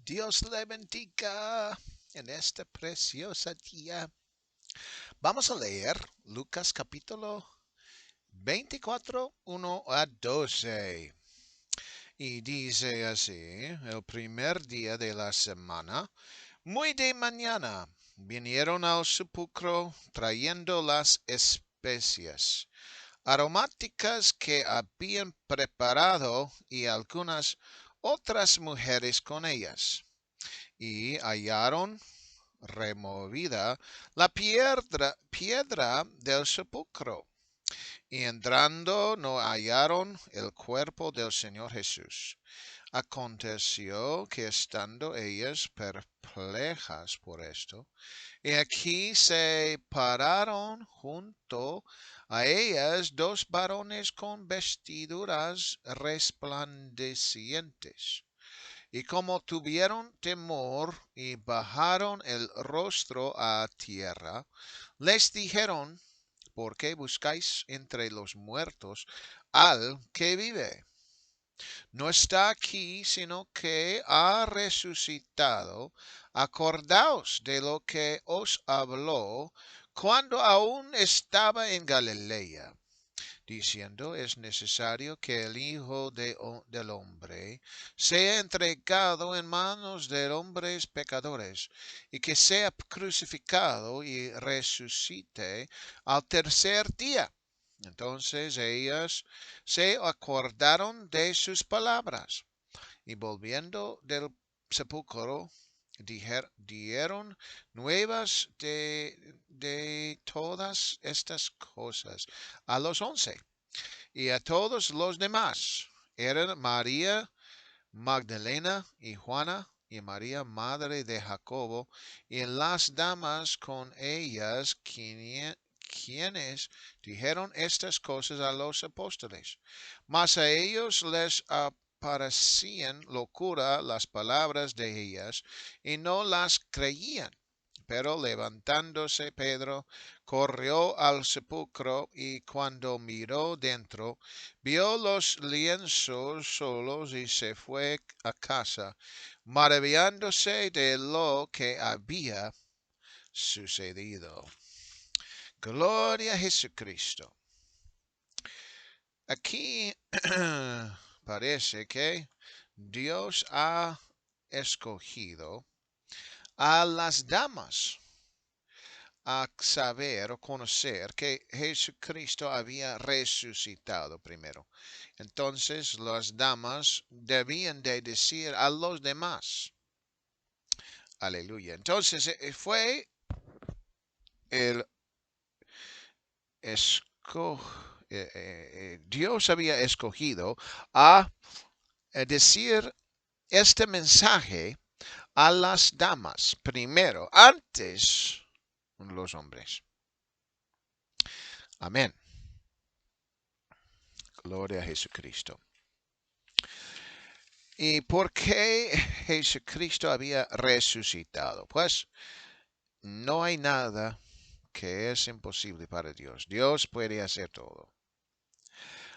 Dios le bendiga en esta preciosa día. Vamos a leer Lucas capítulo 24, 1 a 12. Y dice así, el primer día de la semana, muy de mañana, vinieron al sepulcro trayendo las especias aromáticas que habían preparado y algunas otras mujeres con ellas. Y hallaron removida la piedra del sepulcro, y entrando no hallaron el cuerpo del Señor Jesús. Aconteció que estando ellas perplejas por esto, y aquí se pararon junto a ellas dos varones con vestiduras resplandecientes. Y como tuvieron temor y bajaron el rostro a tierra, les dijeron, ¿por qué buscáis entre los muertos al que vive? No está aquí, sino que ha resucitado. Acordaos de lo que os habló cuando aún estaba en Galilea, diciendo, es necesario que el del Hombre sea entregado en manos de hombres pecadores, y que sea crucificado y resucite al tercer día. Entonces ellas se acordaron de sus palabras, y volviendo del sepulcro, dieron nuevas de todas estas cosas a los 11 y a todos los demás. Eran María Magdalena y Juana y María, madre de Jacobo, y las damas con ellas, quienes dijeron estas cosas a los apóstoles. Mas a ellos les parecían locura las palabras de ellas, y no las creían. Pero levantándose Pedro, corrió al sepulcro, y cuando miró dentro, vio los lienzos solos, y se fue a casa, maravillándose de lo que había sucedido. Gloria a Jesucristo. Aquí parece que Dios ha escogido a las damas a saber o conocer que Jesucristo había resucitado primero. Entonces las damas debían de decir a los demás. Aleluya. Entonces fue el esco Dios había escogido a decir este mensaje a las damas primero, antes los hombres. Amén. Gloria a Jesucristo. ¿Y por qué Jesucristo había resucitado? Pues no hay nada que es imposible para Dios. Dios puede hacer todo.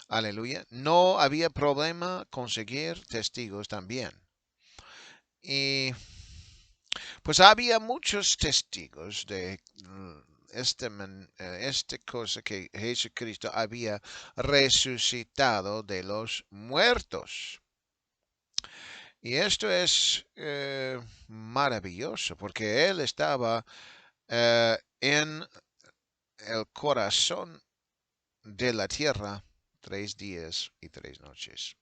Aleluya. No había problema conseguir testigos también. Y pues había muchos testigos de esta cosa que Jesucristo había resucitado de los muertos. Y esto es maravilloso porque Él estaba en el corazón de la tierra 3 días y 3 noches.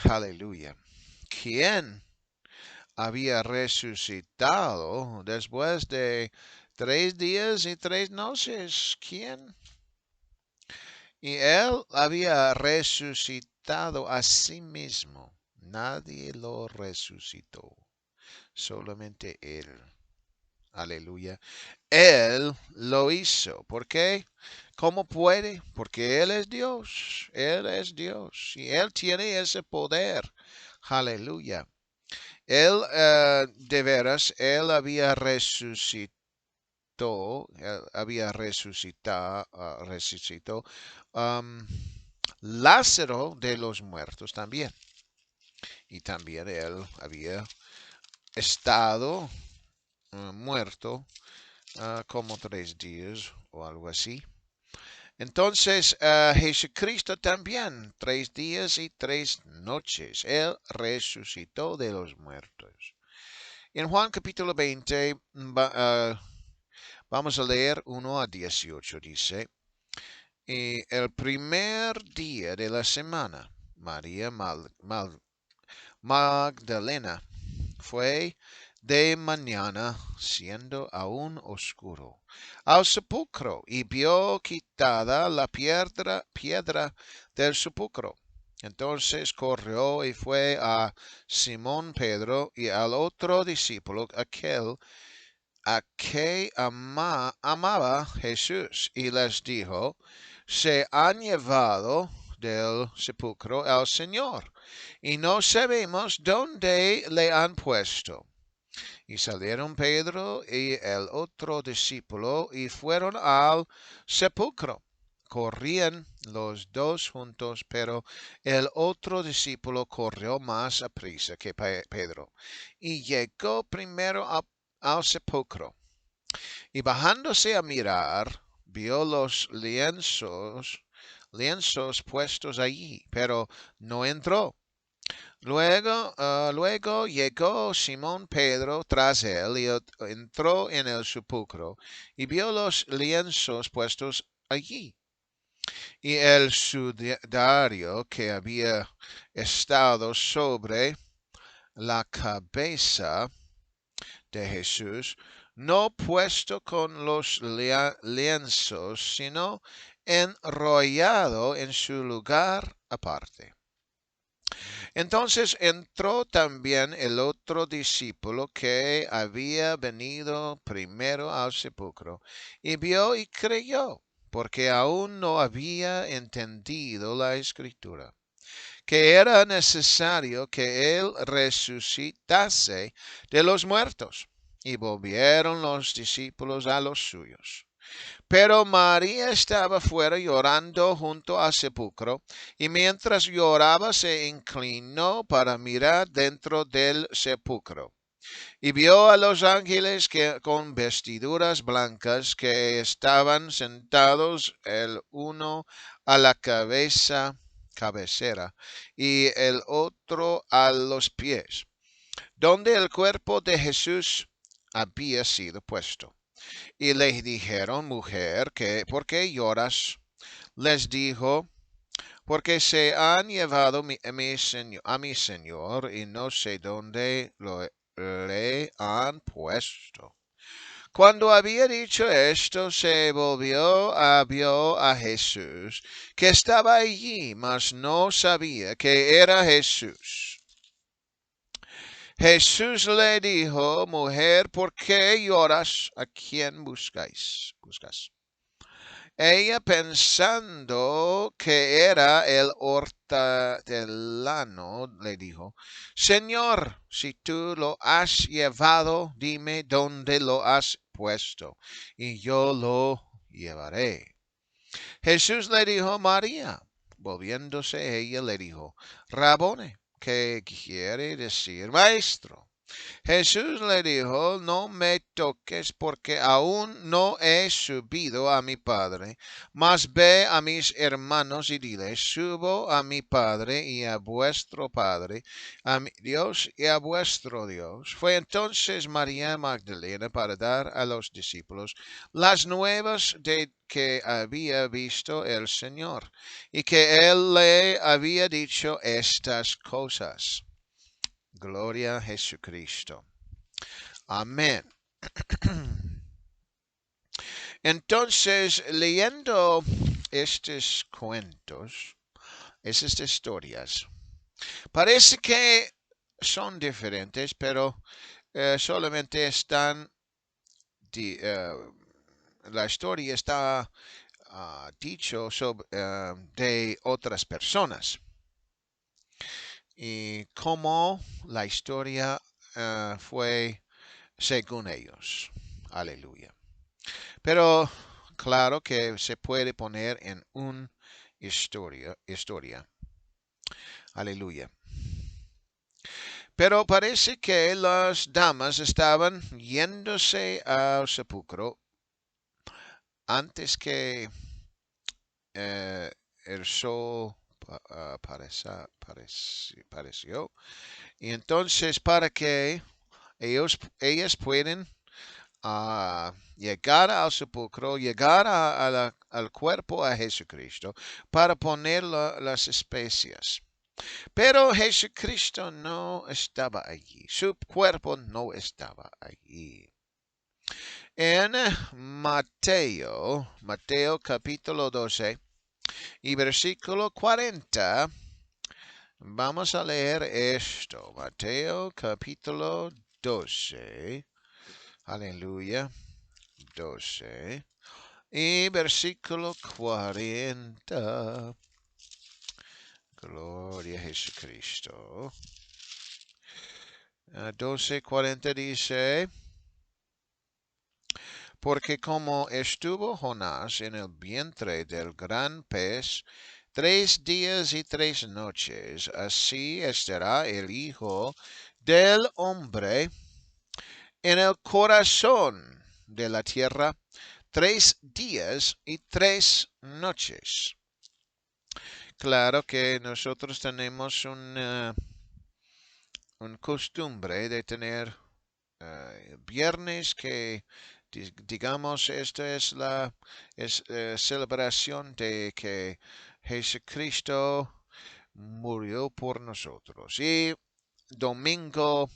Aleluya. ¿Quién había resucitado después de 3 días y 3 noches? ¿Quién? Y Él había resucitado a sí mismo. Nadie lo resucitó. Solamente Él. Aleluya. Él lo hizo. ¿Por qué? ¿Cómo puede? Porque Él es Dios. Él es Dios. Y Él tiene ese poder. Aleluya. Él, de veras, Él había resucitado. Él había resucitó Lázaro de los muertos también. y también él había estado muerto como 3 días o algo así. Entonces, Jesucristo también, 3 días y 3 noches, Él resucitó de los muertos. En Juan capítulo 20, vamos a leer 1 a 18, dice, y el primer día de la semana, María Magdalena fue de mañana, siendo aún oscuro, al sepulcro y vio quitada la piedra del sepulcro. Entonces corrió y fue a Simón Pedro y al otro discípulo, aquel a que amaba Jesús, y les dijo, se han llevado del sepulcro al Señor, y no sabemos dónde le han puesto. Y salieron Pedro y el otro discípulo y fueron al sepulcro. Corrían los dos juntos, pero el otro discípulo corrió más aprisa que Pedro y llegó primero al sepulcro. Y bajándose a mirar, vio los lienzos puestos allí, pero no entró. Luego llegó Simón Pedro tras él y entró en el sepulcro y vio los lienzos puestos allí y el sudario que había estado sobre la cabeza de Jesús, no puesto con los lienzos, sino enrollado en su lugar aparte. Entonces entró también el otro discípulo que había venido primero al sepulcro, y vio y creyó, porque aún no había entendido la escritura, que era necesario que él resucitase de los muertos. Y volvieron los discípulos a los suyos. Pero María estaba fuera llorando junto al sepulcro, y mientras lloraba se inclinó para mirar dentro del sepulcro. Y vio a los ángeles con vestiduras blancas que estaban sentados el uno a la cabecera y el otro a los pies, donde el cuerpo de Jesús había sido puesto. Y les dijeron, mujer, ¿por qué lloras? Les dijo, porque se han llevado a mi señor y no sé dónde le han puesto. Cuando había dicho esto, se volvió vio a Jesús, que estaba allí, mas no sabía que era Jesús. Jesús le dijo, mujer, ¿por qué lloras? ¿A quién buscas? Ella, pensando que era el hortelano, le dijo, Señor, si tú lo has llevado, dime dónde lo has puesto, y yo lo llevaré. Jesús le dijo, María. Volviéndose ella le dijo, Rabone, que quiere decir maestro. Jesús le dijo, no me toques porque aún no he subido a mi Padre, mas ve a mis hermanos y dile, subo a mi Padre y a vuestro Padre, a mi Dios y a vuestro Dios. Fue entonces María Magdalena para dar a los discípulos las nuevas de que había visto el Señor y que él le había dicho estas cosas. Gloria a Jesucristo. Amén. Entonces, leyendo estos cuentos, esas historias, parece que son diferentes, pero solamente la historia está dicho de otras personas y cómo la historia fue según ellos. Aleluya. Pero claro que se puede poner en una historia. Aleluya. Pero parece que las damas estaban yéndose al sepulcro antes que eh, el sol pareció. Y entonces para que ellas pueden llegar al sepulcro, llegar al cuerpo a Jesucristo para poner las especias. Pero Jesucristo no estaba allí, su cuerpo no estaba allí. En Mateo capítulo 12 y versículo 40, vamos a leer esto. Mateo capítulo 12, aleluya, 12 y versículo 40. Gloria a Jesucristo. 12:40 dice, porque como estuvo Jonás en el vientre del gran pez 3 días y 3 noches, así estará el Hijo del Hombre en el corazón de la tierra 3 días y 3 noches. Claro que nosotros tenemos un costumbre de tener viernes que digamos esta es la celebración de que Jesucristo murió por nosotros y domingo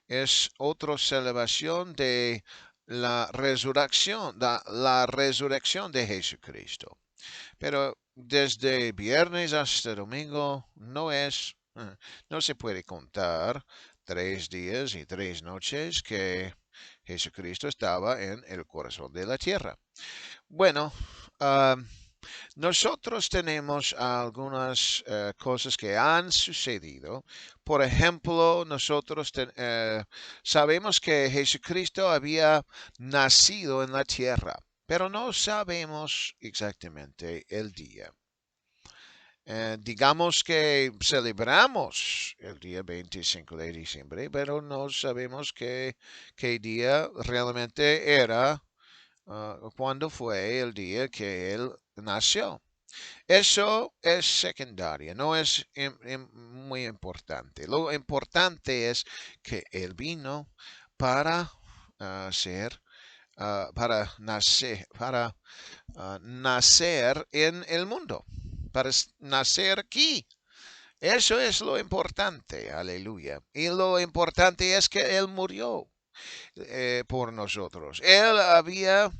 es otra celebración de la resurrección de Jesucristo. Pero desde viernes hasta domingo no se puede contar 3 días y 3 noches que Jesucristo estaba en el corazón de la tierra. Bueno, uh, nosotros tenemos algunas cosas que han sucedido. Por ejemplo, nosotros sabemos que Jesucristo había nacido en la tierra, pero no sabemos exactamente el día. Digamos que celebramos el día 25 de diciembre, pero no sabemos qué día realmente era, cuándo fue el día que él nació. Eso es secundario, no es muy importante. Lo importante es que él vino para nacer en el mundo, para nacer aquí. Eso es lo importante, aleluya. Y lo importante es que Él murió por nosotros. Él había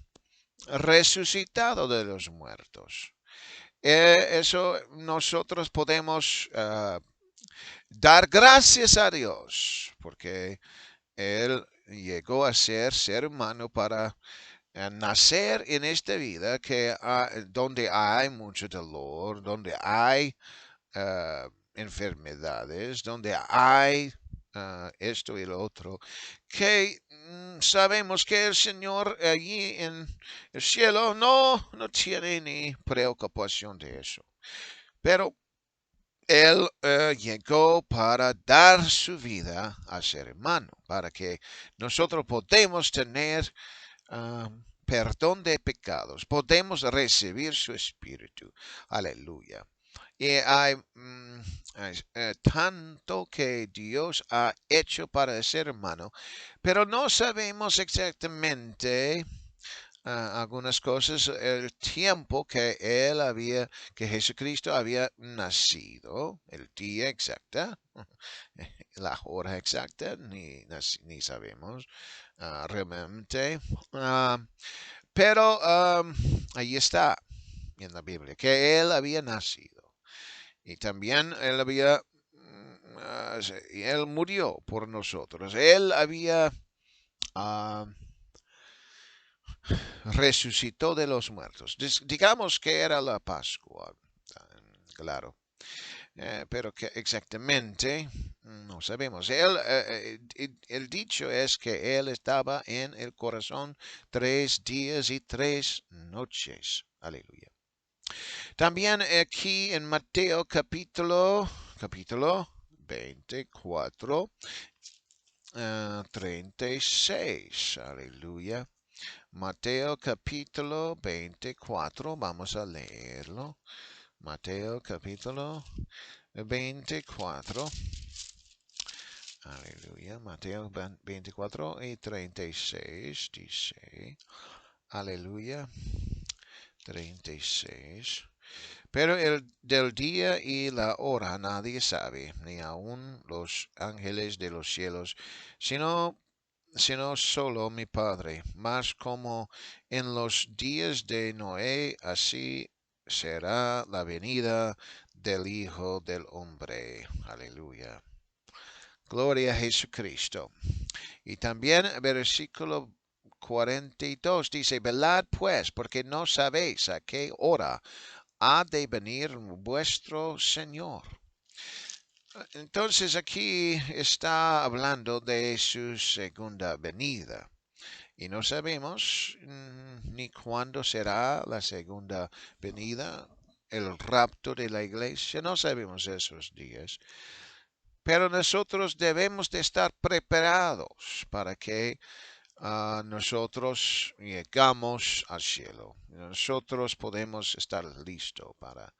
resucitado de los muertos. Eso nosotros podemos dar gracias a Dios, porque Él llegó a ser humano para nacer en esta vida donde hay mucho dolor, donde hay enfermedades, donde hay esto y lo otro, que sabemos que el Señor allí en el cielo no tiene ni preocupación de eso. Pero Él llegó para dar su vida a ser humano, para que nosotros podamos tener perdón de pecados, podemos recibir su espíritu. Aleluya. Y hay tanto que Dios ha hecho para el ser humano, pero no sabemos exactamente algunas cosas, el tiempo que que Jesucristo había nacido, el día exacta, la hora exacta, ni sabemos realmente. Pero ahí está en la Biblia, que él había nacido. Y también él murió por nosotros. Él había resucitó de los muertos. Digamos que era la Pascua, claro. Pero que exactamente no sabemos. El dicho es que él estaba en el corazón 3 días y 3 noches. Aleluya. También aquí en Mateo capítulo 24, 36. Aleluya. Mateo capítulo 24, vamos a leerlo. Mateo capítulo 24. Aleluya. Mateo 24 y 36 dice. Aleluya. 36. Pero del día y la hora nadie sabe, ni aun los ángeles de los cielos, sino solo mi Padre. Mas como en los días de Noé, así será la venida del Hijo del Hombre. Aleluya. Gloria a Jesucristo. Y también versículo 42 dice, velad pues, porque no sabéis a qué hora ha de venir vuestro Señor. Entonces aquí está hablando de su segunda venida. Y no sabemos ni cuándo será la segunda venida, el rapto de la iglesia. No sabemos esos días. Pero nosotros debemos de estar preparados para que nosotros llegamos al cielo. Nosotros podemos estar listos para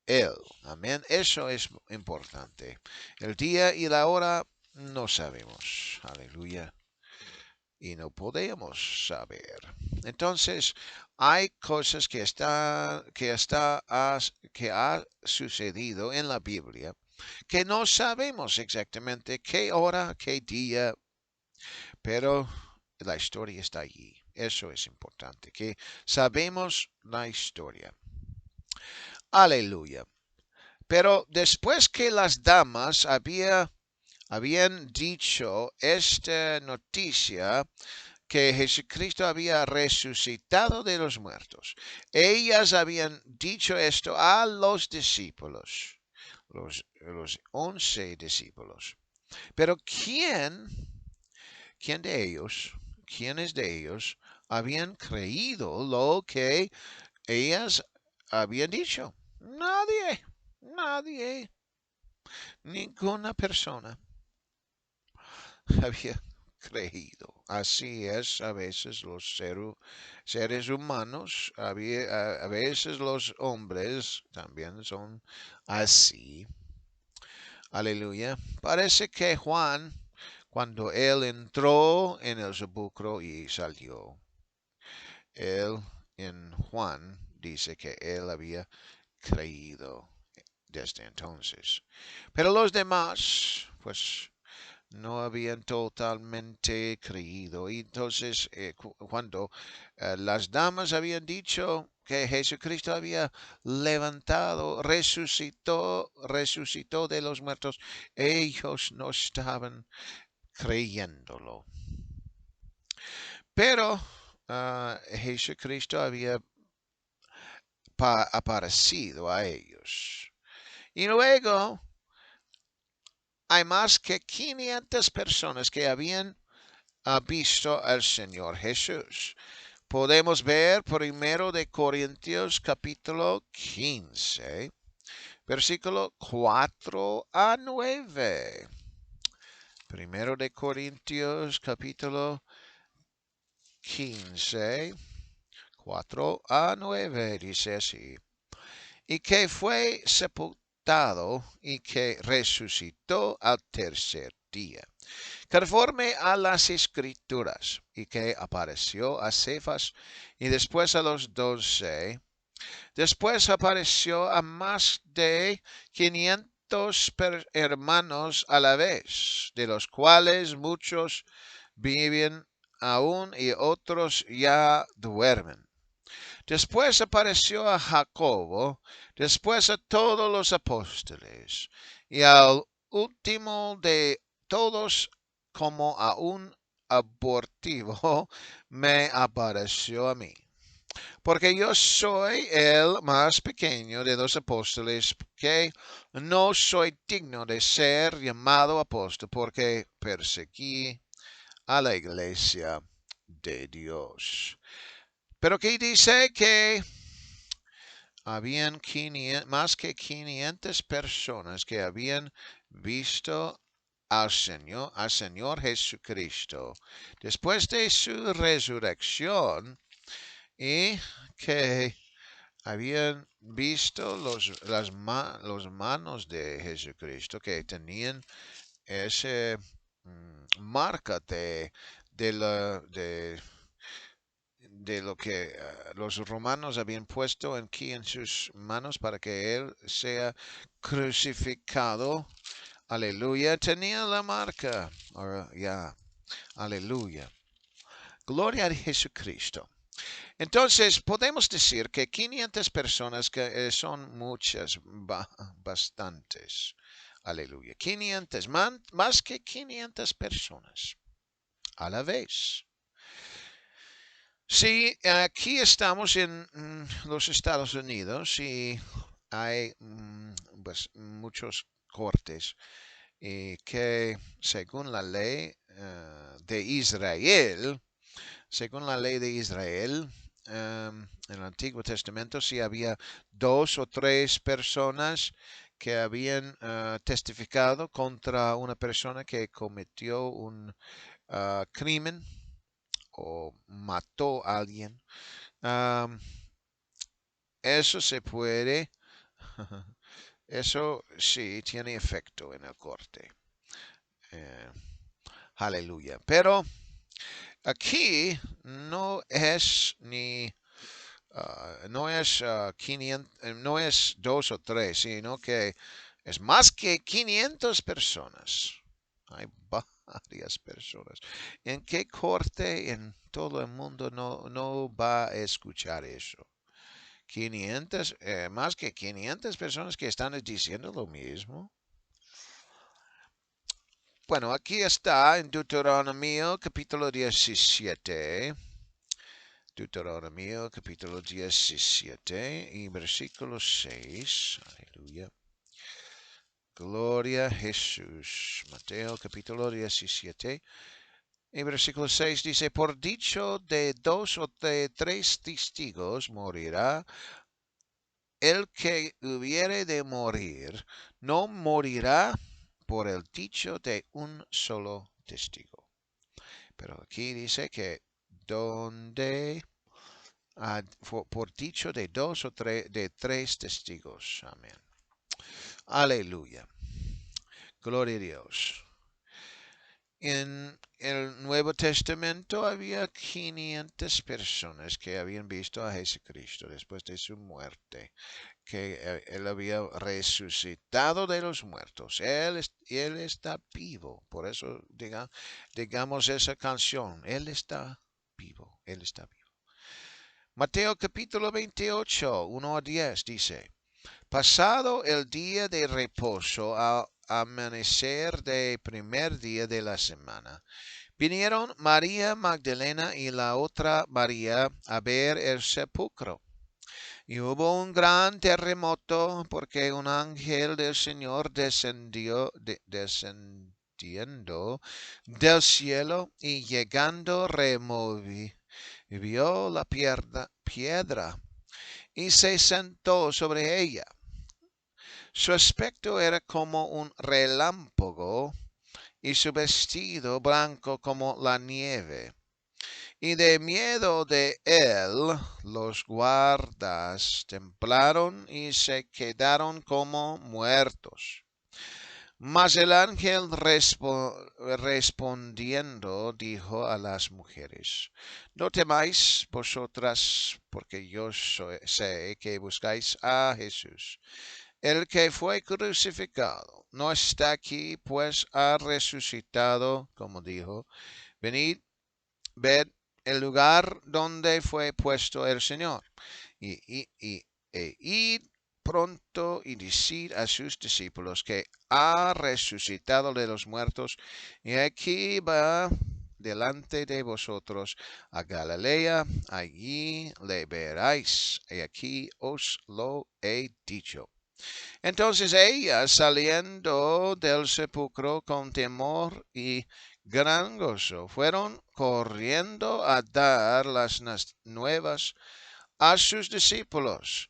Él. Amén. Eso es importante. El día y la hora no sabemos. Aleluya. Y no podemos saber. Entonces, hay cosas que ha sucedido en la Biblia que no sabemos exactamente qué hora, qué día, pero la historia está allí. Eso es importante, que sabemos la historia. Aleluya. Pero después que las damas habían dicho esta noticia, que Jesucristo había resucitado de los muertos, ellas habían dicho esto a los discípulos, los 11 discípulos. Pero quiénes de ellos habían creído lo que ellas habían dicho? Nadie, ninguna persona había creído. Así es a veces los seres humanos, a veces los hombres también son así. Aleluya. Parece que Juan, cuando él entró en el sepulcro y salió, él en Juan dice que él había creído desde entonces. Pero los demás, pues no habían totalmente creído. Y entonces, cuando las damas habían dicho que Jesucristo había resucitó de los muertos, ellos no estaban creyéndolo. Pero Jesucristo había aparecido a ellos. Y luego hay más que 500 personas que habían visto al Señor Jesús. Podemos ver primero de Corintios capítulo 15, versículo 4 a 9. Primero de Corintios capítulo 15, 4 a 9 dice así. Y que fue sepultado y que resucitó al tercer día, conforme a las escrituras, y que apareció a Cefas y después a los 12. Después apareció a más de 500 hermanos a la vez, de los cuales muchos viven aún y otros ya duermen. Después apareció a Jacobo, después a todos los apóstoles, y al último de todos, como a un abortivo, me apareció a mí. Porque yo soy el más pequeño de los apóstoles, que no soy digno de ser llamado apóstol, porque perseguí a la iglesia de Dios. Pero que dice que habían más que 500 personas que habían visto al Señor Jesucristo, después de su resurrección, y que habían visto los manos de Jesucristo que tenían esa marca de, de lo que los romanos habían puesto aquí en sus manos para que él sea crucificado. Aleluya, tenía la marca. Ya, aleluya. Gloria a Jesucristo. Entonces, podemos decir que 500 personas, que son muchas, bastantes. Aleluya. 500, más que 500 personas a la vez. Sí, aquí estamos en los Estados Unidos y hay pues, muchos cortes que según la ley de Israel, según la ley de Israel, en el Antiguo Testamento, si había 2 o 3 personas que habían testificado contra una persona que cometió un crimen o mató a alguien, eso se puede, eso sí tiene efecto en el corte. Aleluya. Pero aquí no es ni no es 500, no es 2 o 3, sino que es más que 500 personas. Hay varias personas. ¿En qué corte en todo el mundo no va a escuchar eso? 500, más que 500 personas que están diciendo lo mismo. Bueno, aquí está en Deuteronomio capítulo 17. Deuteronomio capítulo 17 y versículo 6. Aleluya. Gloria a Jesús. Mateo capítulo 17 y versículo 6 dice, por dicho de 2 o 3 testigos morirá el que hubiere de morir, no morirá por el dicho de un solo testigo. Pero aquí dice que donde por dicho de 2 o 3 testigos. Amén. Aleluya. Gloria a Dios. En el Nuevo Testamento había 500 personas que habían visto a Jesucristo después de su muerte, que él había resucitado de los muertos. Él está vivo. Por eso digamos esa canción. Él está vivo. Él está vivo. Mateo capítulo 28, 1 a 10 dice, pasado el día de reposo, al amanecer del primer día de la semana, vinieron María Magdalena y la otra María a ver el sepulcro. Y hubo un gran terremoto porque un ángel del Señor descendiendo del cielo y llegando removió la piedra y se sentó sobre ella. Su aspecto era como un relámpago y su vestido blanco como la nieve. Y de miedo de él, los guardas temblaron y se quedaron como muertos. Mas el ángel respondiendo dijo a las mujeres, no temáis vosotras, porque yo sé que buscáis a Jesús, el que fue crucificado. No está aquí, pues ha resucitado, como dijo. Venid, ved el lugar donde fue puesto el Señor. Id pronto y decid a sus discípulos que ha resucitado de los muertos y aquí va delante de vosotros a Galilea, allí le veréis, y aquí os lo he dicho. Entonces ellas, saliendo del sepulcro con temor y gran gozo, fueron corriendo a dar las nuevas a sus discípulos.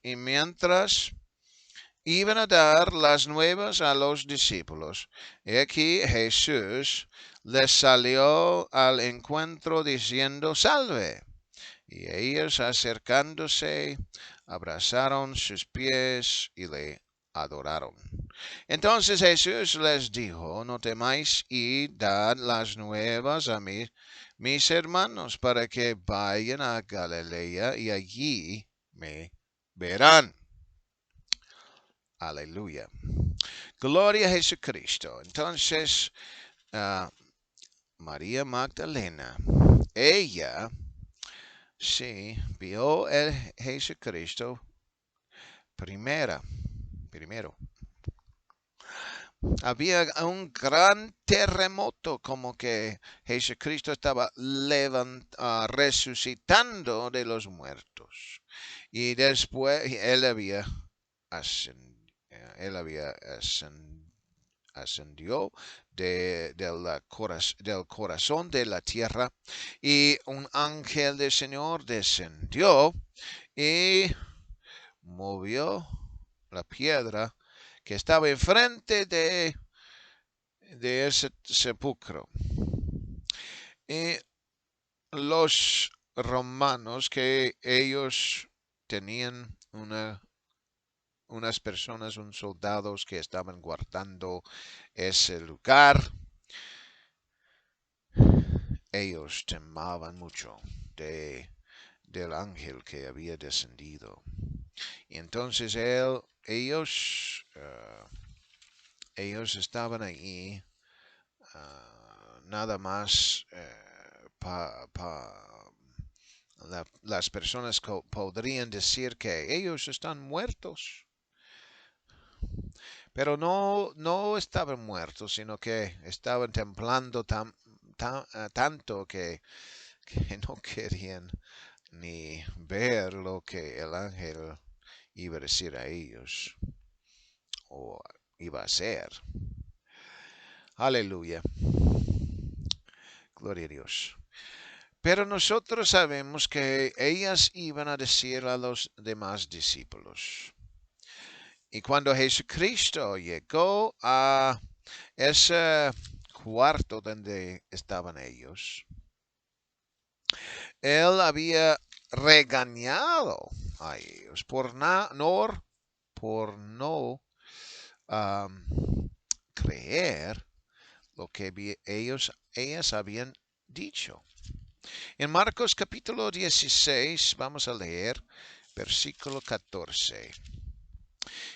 iban a dar las nuevas a los discípulos. Y aquí Jesús les salió al encuentro diciendo, salve. Y ellos acercándose, abrazaron sus pies y le adoraron. Entonces Jesús les dijo, no temáis y dad las nuevas a mis hermanos para que vayan a Galilea y allí me verán. Aleluya. Gloria a Jesucristo. Entonces, María Magdalena, ella, sí, vio el Jesucristo primero. Había un gran terremoto, como que Jesucristo estaba resucitando de los muertos. Y después él había ascendió del corazón de la tierra y un ángel del Señor descendió y movió la piedra que estaba enfrente de ese sepulcro. Y los romanos, que ellos tenían unas personas, unos soldados que estaban guardando ese lugar, ellos temaban mucho del ángel que había descendido. Y entonces ellos estaban ahí nada más las personas podrían decir que ellos están muertos. Pero no estaban muertos, sino que estaban temblando tanto que no querían ni ver lo que el ángel iba a decir a ellos o iba a hacer. Aleluya. Gloria a Dios. Pero nosotros sabemos que ellas iban a decir a los demás discípulos. Y cuando Jesucristo llegó a ese cuarto donde estaban ellos, él había regañado a ellos por no creer lo que ellas habían dicho. En Marcos capítulo 16 vamos a leer versículo 14.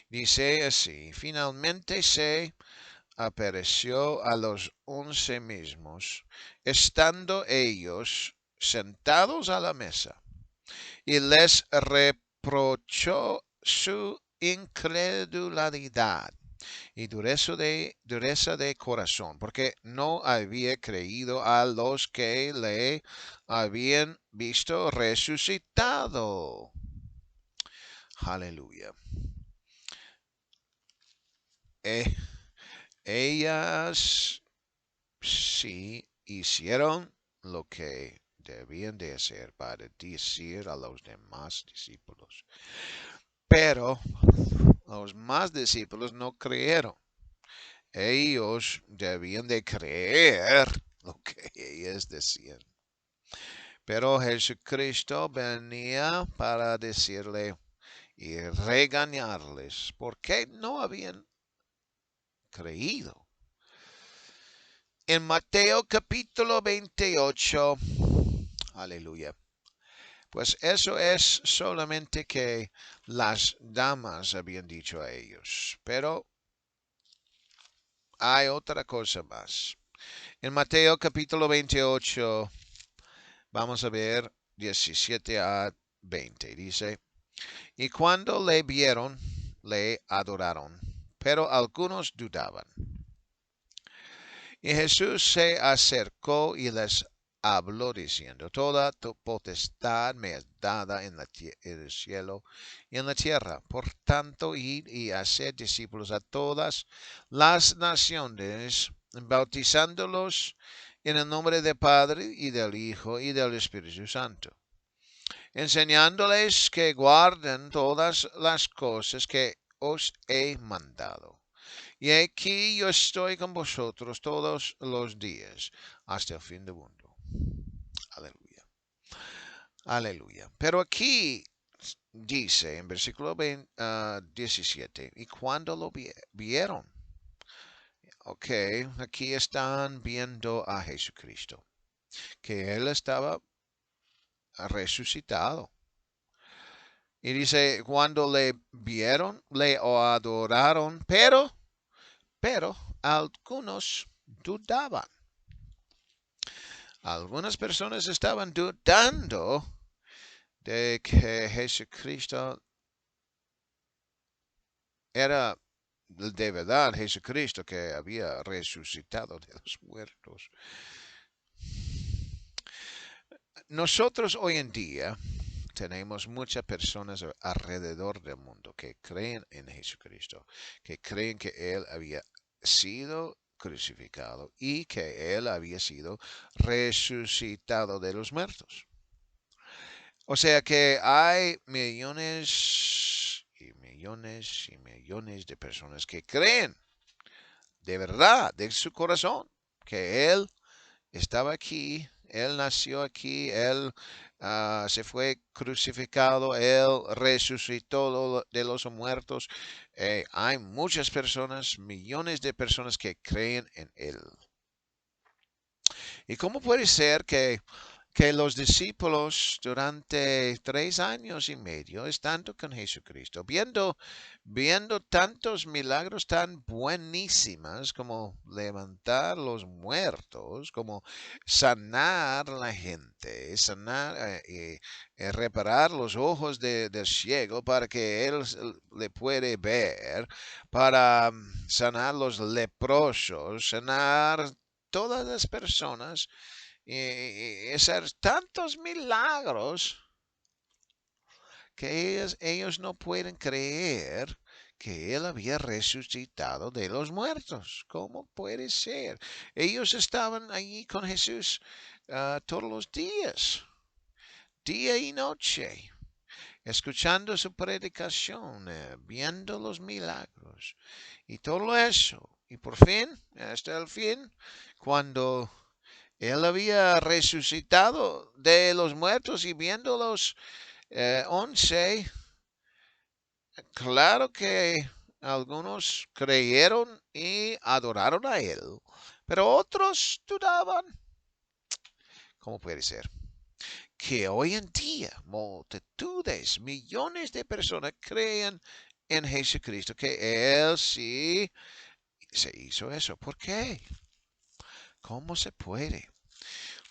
Dice así, finalmente se apareció a los 11 mismos, estando ellos sentados a la mesa, y les reprochó su incredulidad y dureza de corazón, porque no había creído a los que le habían visto resucitado. Aleluya. Ellas sí hicieron lo que debían de hacer para decir a los demás discípulos. Pero los más discípulos no creyeron. Ellos debían de creer lo que ellos decían. Pero Jesucristo venía para decirle y regañarles porque no habían creído. En Mateo capítulo 28, aleluya. Pues eso es solamente que las damas habían dicho a ellos. Pero hay otra cosa más. En Mateo capítulo 28, vamos a ver 17 a 20. Dice, y cuando le vieron, le adoraron, pero algunos dudaban. Y Jesús se acercó y les habló diciendo, toda tu potestad me es dada en el cielo y en la tierra. Por tanto, id y haced discípulos a todas las naciones, bautizándolos en el nombre del Padre y del Hijo y del Espíritu Santo, enseñándoles que guarden todas las cosas que os he mandado. Y aquí yo estoy con vosotros todos los días hasta el fin del mundo. Aleluya. Aleluya. Pero aquí dice en versículo 17, y cuando lo vieron, ok, aquí están viendo a Jesucristo, que él estaba resucitado. Y dice, cuando le vieron, le adoraron, pero algunos dudaban. Algunas personas estaban dudando de que Jesucristo era de verdad Jesucristo que había resucitado de los muertos. Nosotros hoy en día tenemos muchas personas alrededor del mundo que creen en Jesucristo, que creen que Él había sido crucificado y que Él había sido resucitado de los muertos. O sea que hay millones y millones y millones de personas que creen de verdad, de su corazón, que Él estaba aquí, Él nació aquí, Él se fue crucificado, Él resucitó de los muertos. Hay muchas personas, millones de personas que creen en Él. ¿Y cómo puede ser que los discípulos durante 3 años y medio estando con Jesucristo, viendo tantos milagros tan buenísimas como levantar los muertos, como sanar la gente, sanar y reparar los ojos del ciego para que él le puede ver, para sanar los leprosos, sanar todas las personas y hacer tantos milagros que ellos no pueden creer que Él había resucitado de los muertos. ¿Cómo puede ser? Ellos estaban allí con Jesús todos los días, día y noche, escuchando su predicación, viendo los milagros y todo eso. Y por fin, hasta el fin, cuando él había resucitado de los muertos y viendo los 11, claro que algunos creyeron y adoraron a él, pero otros dudaban. ¿Cómo puede ser? Que hoy en día multitudes, millones de personas creen en Jesucristo, que Él sí se hizo eso. ¿Por qué? ¿Cómo se puede?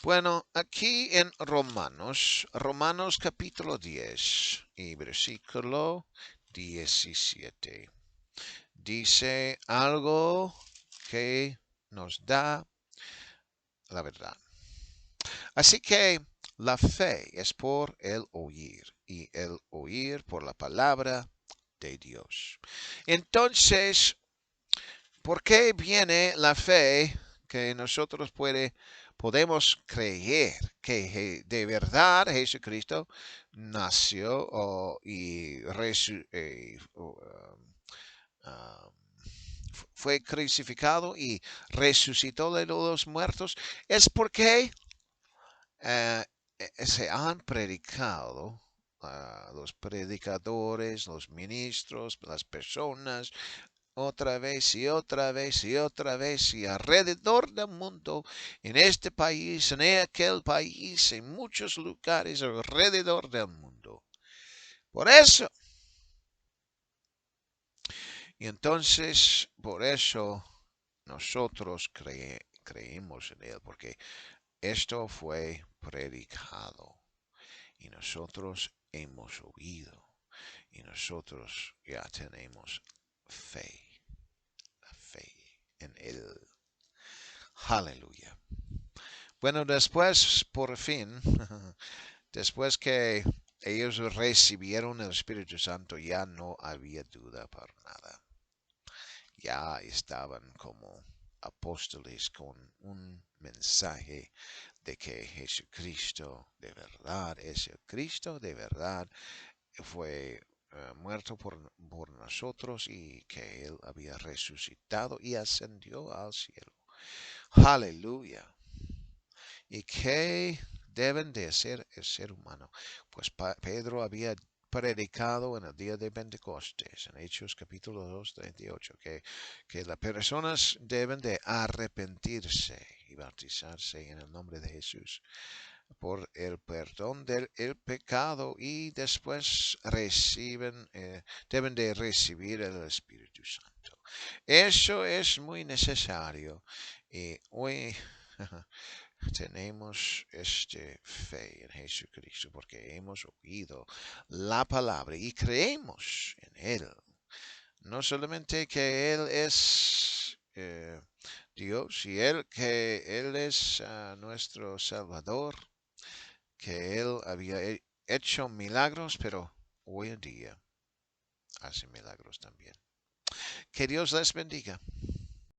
Bueno, aquí en Romanos capítulo 10 y versículo 17, dice algo que nos da la verdad. Así que la fe es por el oír y el oír por la palabra de Dios. Entonces, ¿por qué viene la fe que nosotros podemos creer que de verdad Jesucristo nació fue crucificado y resucitó de los muertos? Es porque eh, se han predicado los predicadores, los ministros, las personas otra vez y otra vez y otra vez y alrededor del mundo, en este país, en aquel país, en muchos lugares alrededor del mundo. Por eso, y entonces, por eso nosotros creímos en Él, porque esto fue predicado y nosotros hemos oído y nosotros ya tenemos fe, la fe en Él. Aleluya. Bueno, después, por fin, después que ellos recibieron el Espíritu Santo, ya no había duda para nada. Ya estaban como apóstoles con un mensaje de que Jesucristo de verdad es el Cristo, de verdad fue muerto por nosotros y que Él había resucitado y ascendió al cielo. Aleluya. ¿Y qué deben de hacer el ser humano? Pues Pedro había predicado en el día de Pentecostés, en Hechos capítulo 2, 38, que las personas deben de arrepentirse y bautizarse en el nombre de Jesús por el perdón del el pecado y después deben de recibir el Espíritu Santo. Eso es muy necesario y hoy tenemos fe en Jesucristo porque hemos oído la palabra y creemos en Él. No solamente que Él es Dios y que Él es nuestro Salvador, que Él había hecho milagros, pero hoy en día hace milagros también. Que Dios les bendiga.